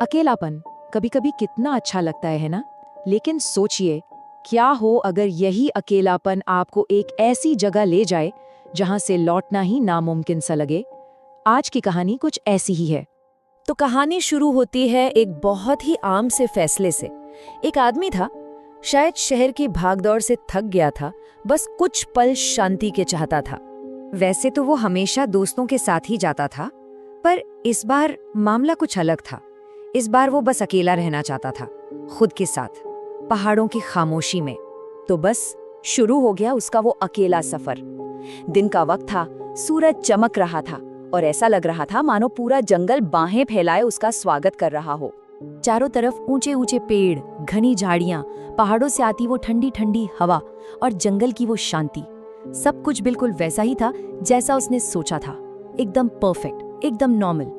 अकेलापन कभी कभी कितना अच्छा लगता है ना। लेकिन सोचिए, क्या हो अगर यही अकेलापन आपको एक ऐसी जगह ले जाए जहां से लौटना ही नामुमकिन सा लगे। आज की कहानी कुछ ऐसी ही है। तो कहानी शुरू होती है एक बहुत ही आम से फैसले से। एक आदमी था, शायद शहर की भागदौड़ से थक गया था, बस कुछ पल शांति के चाहता था। वैसे तो वो हमेशा दोस्तों के साथ ही जाता था, पर इस बार मामला कुछ अलग था। इस बार वो बस अकेला रहना चाहता था, खुद के साथ, पहाड़ों की खामोशी में। तो बस शुरू हो गया उसका वो अकेला सफर। दिन का वक्त था, सूरज चमक रहा था और ऐसा लग रहा था मानो पूरा जंगल बाहें फैलाए उसका स्वागत कर रहा हो। चारों तरफ ऊंचे ऊंचे पेड़, घनी झाड़ियां, पहाड़ों से आती वो ठंडी ठंडी हवा और जंगल की वो शांति। सब कुछ बिल्कुल वैसा ही था जैसा उसने सोचा था, एकदम परफेक्ट, एकदम नॉर्मल।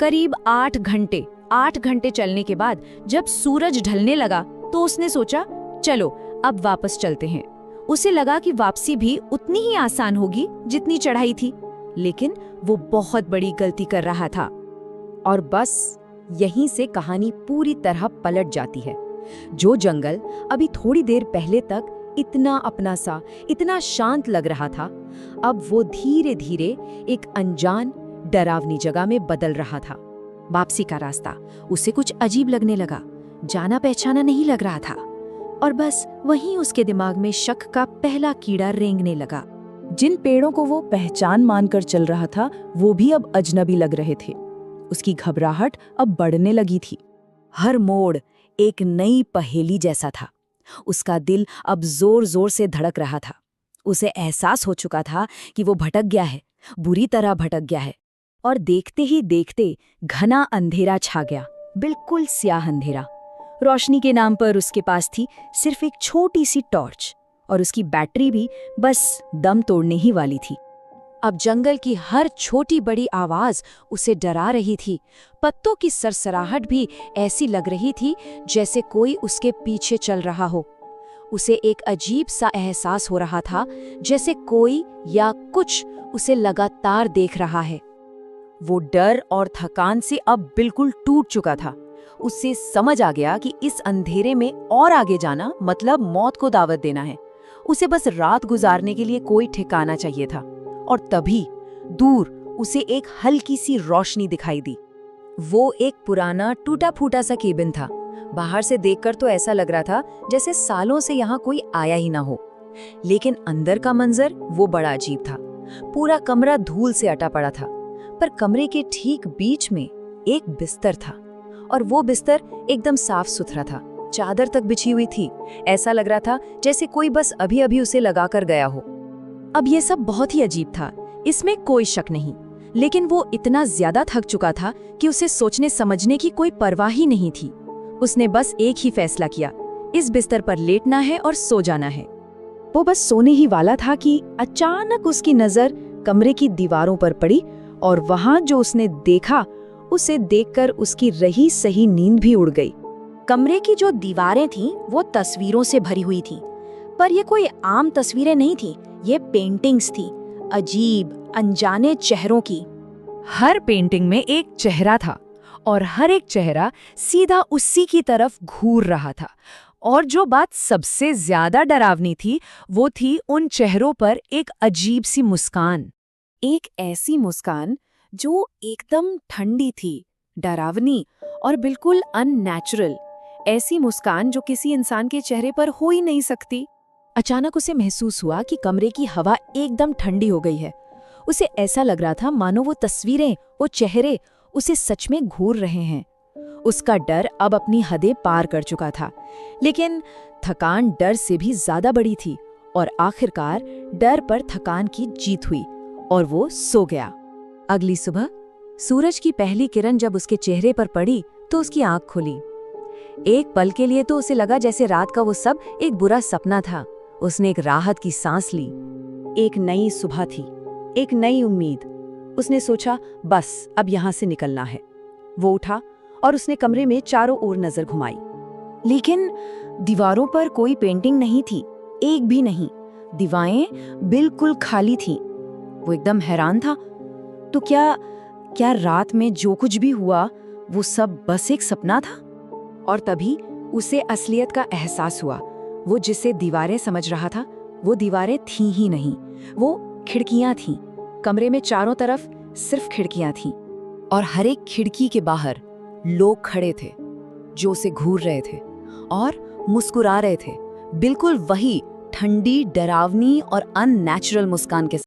करीब 8 घंटे चलने के बाद जब सूरज ढलने लगा तो उसने सोचा, चलो अब वापस चलते हैं। उसे लगा कि वापसी भी उतनी ही आसान होगी जितनी चढ़ाई थी, लेकिन वो बहुत बड़ी गलती कर रहा था। और बस यहीं से कहानी पूरी तरह पलट जाती है। जो जंगल अभी थोड़ी देर पहले तक इतना अपना सा, इतना शांत लग रहा था, अब वो धीरे धीरे एक अनजान, डरावनी जगह में बदल रहा था। वापसी का रास्ता उसे कुछ अजीब लगने लगा, जाना पहचाना नहीं लग रहा था। और बस वहीं उसके दिमाग में शक का पहला कीड़ा रेंगने लगा। जिन पेड़ों को वो पहचान मानकर चल रहा था, वो भी अब अजनबी लग रहे थे। उसकी घबराहट अब बढ़ने लगी थी। हर मोड़ एक नई पहेली जैसा था। उसका दिल अब जोर जोर से धड़क रहा था। उसे एहसास हो चुका था कि वो भटक गया है, बुरी तरह भटक गया है। और देखते ही देखते घना अंधेरा छा गया, बिल्कुल स्याह अंधेरा। रोशनी के नाम पर उसके पास थी सिर्फ एक छोटी सी टॉर्च, और उसकी बैटरी भी बस दम तोड़ने ही वाली थी। अब जंगल की हर छोटी बड़ी आवाज उसे डरा रही थी। पत्तों की सरसराहट भी ऐसी लग रही थी जैसे कोई उसके पीछे चल रहा हो। उसे एक अजीब सा एहसास हो रहा था, जैसे कोई या कुछ उसे लगातार देख रहा है। वो डर और थकान से अब बिल्कुल टूट चुका था। उससे समझ आ गया कि इस अंधेरे में और आगे जाना मतलब मौत को दावत देना है। उसे बस रात गुजारने के लिए कोई ठिकाना चाहिए था। और तभी दूर उसे एक हल्की सी रोशनी दिखाई दी। वो एक पुराना टूटा फूटा सा केबिन था। बाहर से देखकर तो ऐसा लग रहा था जैसे सालों से यहाँ कोई आया ही ना हो, लेकिन अंदर का मंजर वो बड़ा अजीब था। पूरा कमरा धूल से अटा पड़ा था, पर कमरे के ठीक बीच में एक बिस्तर था, और वो बिस्तर एकदम साफ सुथरा था, चादर तक बिछी हुई थी। ऐसा लग रहा था जैसे कोई बस अभी अभी उसे लगा कर गया हो। अब ये सब बहुत ही अजीब था, इसमें कोई शक नहीं, लेकिन वो इतना ज्यादा थक चुका था कि उसे सोचने समझने की कोई परवाह ही नहीं थी। उसने बस एक ही फैसला किया, इस बिस्तर पर लेटना है और सो जाना है। वो बस सोने ही वाला था कि अचानक उसकी नजर कमरे की दीवारों पर पड़ी, और वहां जो उसने देखा, उसे देखकर उसकी रही सही नींद भी उड़ गई। कमरे की जो दीवारें थीं, वो तस्वीरों से भरी हुई थीं, पर ये कोई आम तस्वीरें नहीं थीं, ये पेंटिंग्स थीं, अजीब अनजाने चेहरों की। हर पेंटिंग में एक चेहरा था, और हर एक चेहरा सीधा उसी की तरफ घूर रहा था। और जो बात सबसे ज्यादा डरावनी थी, वो थी उन चेहरों पर एक अजीब सी मुस्कान। एक ऐसी मुस्कान जो एकदम ठंडी थी, डरावनी और बिल्कुल अननेचुरल। ऐसी मुस्कान जो किसी इंसान के चेहरे पर हो ही नहीं सकती। अचानक उसे महसूस हुआ कि कमरे की हवा एकदम ठंडी हो गई है। उसे ऐसा लग रहा था मानो वो तस्वीरें, वो चेहरे उसे सच में घूर रहे हैं। उसका डर अब अपनी हदें पार कर चुका था, लेकिन थकान डर से भी ज्यादा बड़ी थी, और आखिरकार डर पर थकान की जीत हुई और वो सो गया। अगली सुबह सूरज की पहली किरण जब उसके चेहरे पर पड़ी तो उसकी आंख खुली। एक पल के लिए तो उसे लगा जैसे रात का वो सब एक बुरा सपना था। उसने एक राहत की सांस ली। एक नई सुबह थी, एक नई उम्मीद। उसने सोचा, बस अब यहाँ से निकलना है। वो उठा और उसने कमरे में चारों ओर नजर घुमाई, लेकिन दीवारों पर कोई पेंटिंग नहीं थी, एक भी नहीं। दीवारें बिल्कुल खाली थीं। वो एकदम हैरान था। तो क्या रात में जो कुछ भी हुआ वो सब बस एक सपना था। और तभी उसे असलियत का एहसास हुआ। वो जिसे दीवारें समझ रहा था, वो दीवारें थीं ही नहीं, वो खिड़कियां थीं। कमरे में चारों तरफ सिर्फ खिड़कियां थीं। और हर एक खिड़की के बाहर लोग खड़े थे जो उसे घूर रहे थे और मुस्कुरा रहे थे, बिल्कुल वही ठंडी, डरावनी और अननेचुरल मुस्कान के